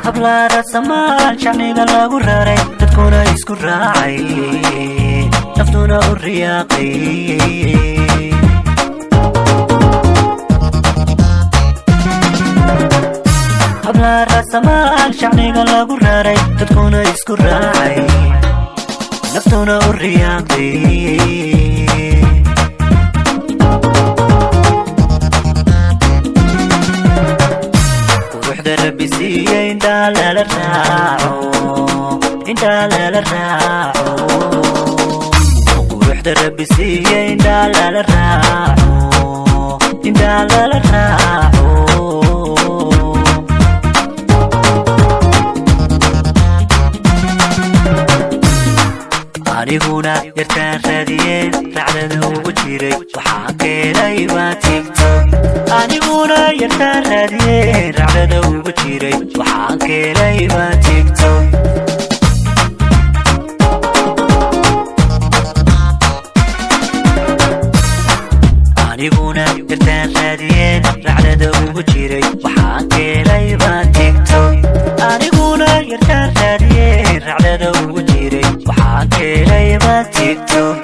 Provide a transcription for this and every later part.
hablaara samaan shacniga lagu raray dadkuna isku raacay naftuna u riyaaqay hablaara samaan shacniga lagu raray dadkuna isku raacay naftuna u riyaaqay ربي سيئ انت لا للراعو انت لا للراعو وروح ربي سيئ انت لا للراعو انت لا للراعو aniguna yartaan raadiyeen racdada ugu jiray waxaa keenay baa TikTok aniguna yartaan raadiyeen racdada ugu jiray waxaa keenay baa TikTok aniguna yartaan raadiyeen racdada ugu jiray waxaa keenay baa TikTok aniguna yartaan raadiyeen racdada ugu jiray waxaa keenay baa TikTok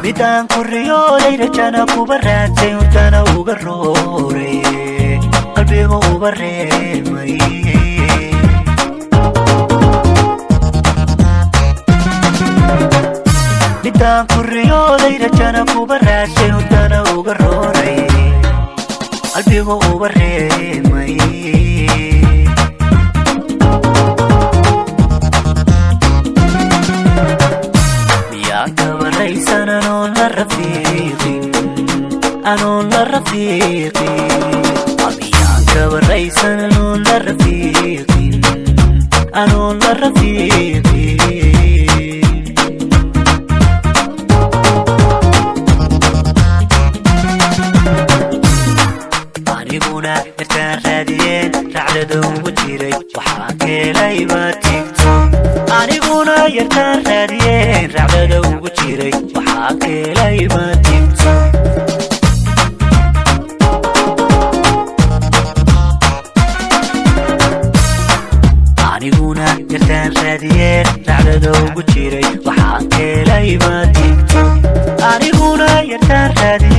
midaan ku riyooday rajana kuba raadtay hurdana uga rooray qalbiga uba reemay midaan ku riyooday rajana kuba raadtay hurdana uga rooray qalbiga uba reemay أنا لا رفيقي أبيك والرئيس أنا لا رفيقي أنا لا رفيقي أنيقونا يرتان راديين رعدة وجيري وحاكي لايبا TikTok أنيقونا يرتان راديين رعدة وجيري وحاكي لايبا TikTok aniguna yartaan raadiyeen racdada ugu jiray waxaa keenay baa TikTok aniguna yartaan raadiyeen